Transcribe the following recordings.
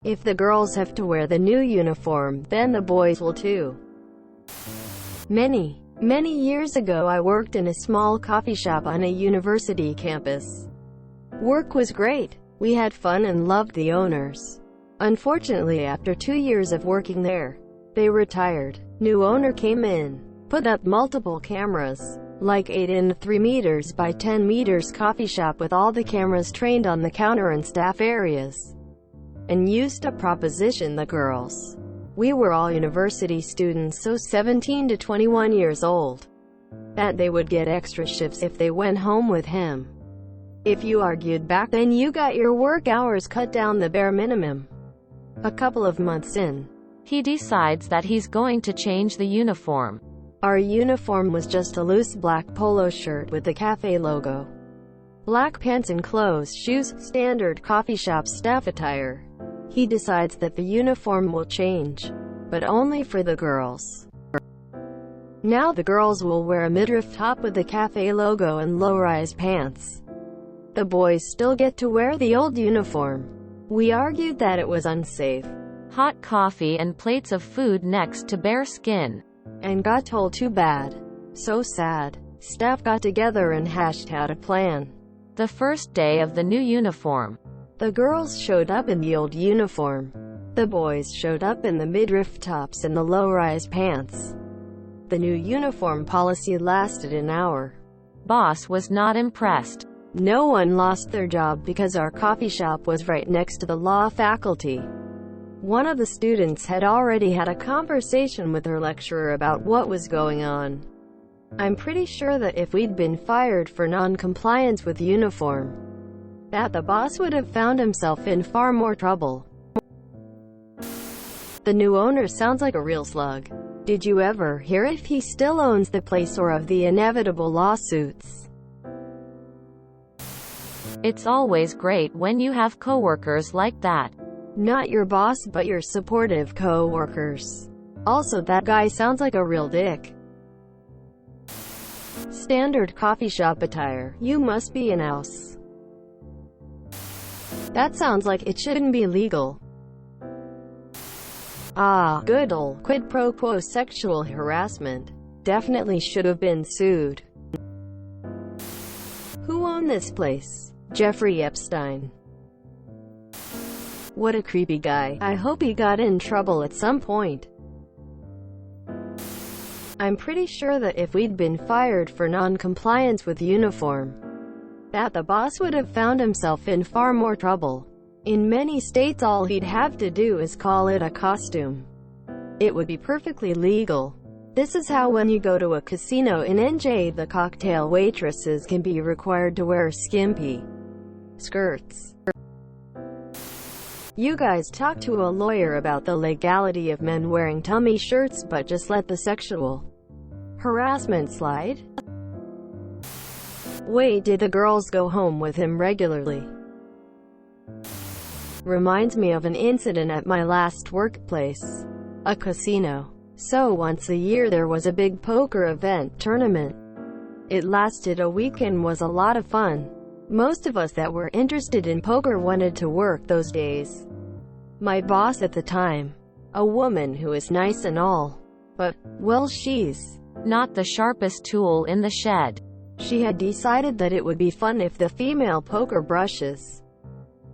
If the girls have to wear the new uniform, then the boys will too. Many years ago I worked in a small coffee shop on a university campus. Work was great. We had fun and loved the owners. Unfortunately, after 2 years of working there, they retired. New owner came in, put up multiple cameras, like 8 in 3 meters by 10 meters coffee shop with all the cameras trained on the counter and staff areas, and used to proposition the girls. We were all university students, so 17 to 21 years old, that they would get extra shifts if they went home with him. If you argued back then, you got your work hours cut down the bare minimum. A couple of months in, he decides that he's going to change the uniform. Our uniform was just a loose black polo shirt with the cafe logo, black pants and closed shoes, standard coffee shop staff attire. He decides that the uniform will change, but only for the girls. Now the girls will wear a midriff top with the cafe logo and low-rise pants. The boys still get to wear the old uniform. We argued that it was unsafe. Hot coffee and plates of food next to bare skin. And got told too bad. So sad. Staff got together and hashed out a plan. The first day of the new uniform, the girls showed up in the old uniform. The boys showed up in the midriff tops and the low-rise pants. The new uniform policy lasted an hour. Boss was not impressed. No one lost their job because our coffee shop was right next to the law faculty. One of the students had already had a conversation with her lecturer about what was going on. I'm pretty sure that if we'd been fired for non-compliance with uniform, that the boss would have found himself in far more trouble. The new owner sounds like a real slug. Did you ever hear if he still owns the place or of the inevitable lawsuits? It's always great when you have coworkers like that. Not your boss, but your supportive co-workers. Also, that guy sounds like a real dick. Standard coffee shop attire. You must be an ouse. That sounds like it shouldn't be legal. Ah, good ol' quid pro quo sexual harassment. Definitely should have been sued. Who owned this place? Jeffrey Epstein. What a creepy guy. I hope he got in trouble at some point. I'm pretty sure that if we'd been fired for non-compliance with uniform, that the boss would have found himself in far more trouble. In many states, all he'd have to do is call it a costume. It would be perfectly legal. This is how when you go to a casino in NJ, the cocktail waitresses can be required to wear skimpy skirts. You guys talk to a lawyer about the legality of men wearing tummy shirts, but just let the sexual harassment slide. Wait, did the girls go home with him regularly? Reminds me of an incident at my last workplace, a casino. So once a year there was a big poker event tournament. It lasted a week and was a lot of fun. Most of us that were interested in poker wanted to work those days. My boss at the time, a woman who is nice and all, but, well, she's not the sharpest tool in the shed. She had decided that it would be fun if the female poker brushes,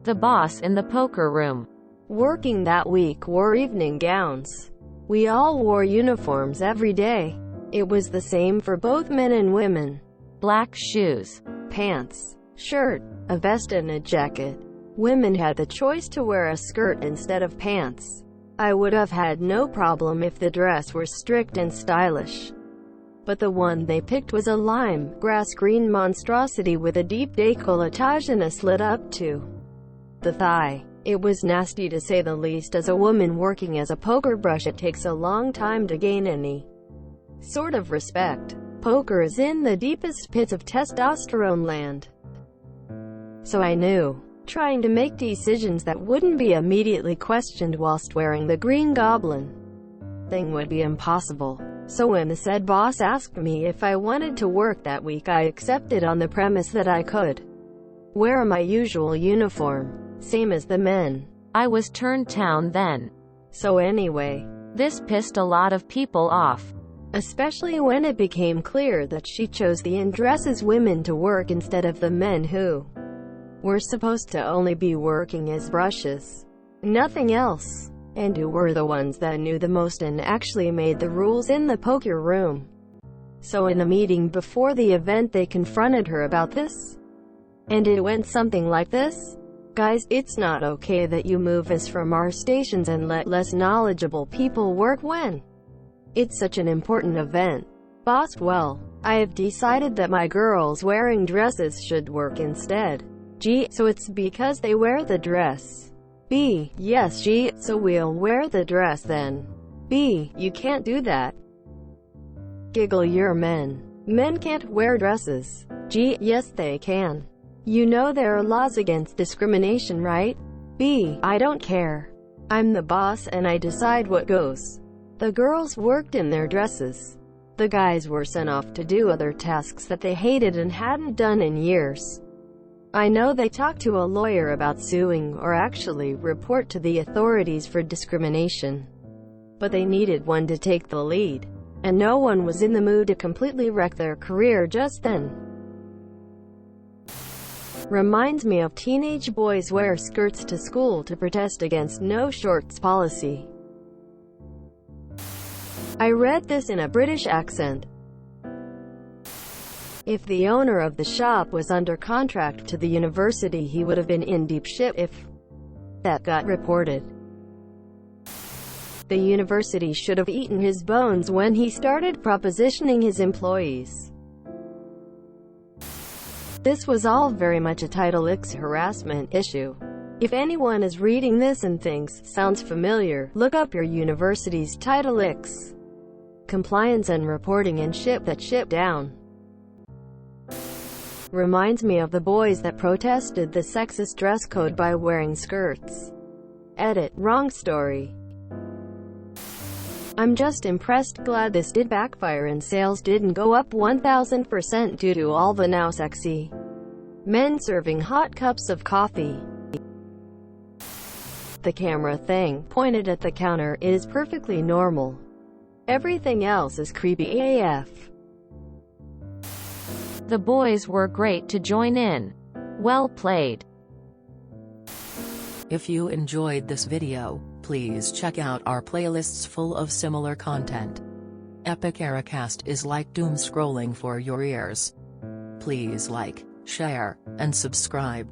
the boss in the poker room, working that week, wore evening gowns. We all wore uniforms every day. It was the same for both men and women. Black shoes, pants, shirt, a vest and a jacket. Women had the choice to wear a skirt instead of pants. I would have had no problem if the dress were strict and stylish. But the one they picked was a lime, grass-green monstrosity with a deep décolletage and a slit up to the thigh. It was nasty to say the least. As a woman working as a poker brush, it takes a long time to gain any sort of respect. Poker is in the deepest pits of testosterone land. So I knew, trying to make decisions that wouldn't be immediately questioned whilst wearing the Green Goblin thing would be impossible. So when the said boss asked me if I wanted to work that week, I accepted on the premise that I could wear my usual uniform, same as the men. I was turned down then. So anyway, This pissed a lot of people off. especially when it became clear that she chose the in-dresses women to work instead of the men who were supposed to only be working as brushes. Nothing else. And who were the ones that knew the most and actually made the rules in the poker room. So in a meeting before the event they confronted her about this. And it went something like this. Guys, it's not okay that you move us from our stations and let less knowledgeable people work when it's such an important event. Boss, well, I have decided that my girls wearing dresses should work instead. G, so it's because they wear the dress. B, yes G, so we'll wear the dress then. B, you can't do that. Giggle, you're men. Men can't wear dresses. G, yes they can. You know there are laws against discrimination, right? B, I don't care. I'm the boss and I decide what goes. The girls worked in their dresses. The guys were sent off to do other tasks that they hated and hadn't done in years. I know they talked to a lawyer about suing or actually report to the authorities for discrimination. But they needed one to take the lead. And no one was in the mood to completely wreck their career just then. Reminds me of teenage boys wear skirts to school to protest against no shorts policy. I read this in a British accent. If the owner of the shop was under contract to the university, he would have been in deep shit if that got reported. The university should have eaten his bones when he started propositioning his employees. This was all very much a Title X harassment issue. If anyone is reading this and thinks, sounds familiar, look up your university's Title X compliance and reporting and ship that shit down. Reminds me of the boys that protested the sexist dress code by wearing skirts. Edit, wrong story. I'm just impressed, glad this did backfire and sales didn't go up 1000% due to all the now sexy men serving hot cups of coffee. The camera thing, pointed at the counter, is perfectly normal. Everything else is creepy AF. The boys were great to join in. Well played. If you enjoyed this video, please check out our playlists full of similar content. Epic Eracast is like doom scrolling for your ears. Please like, share, and subscribe.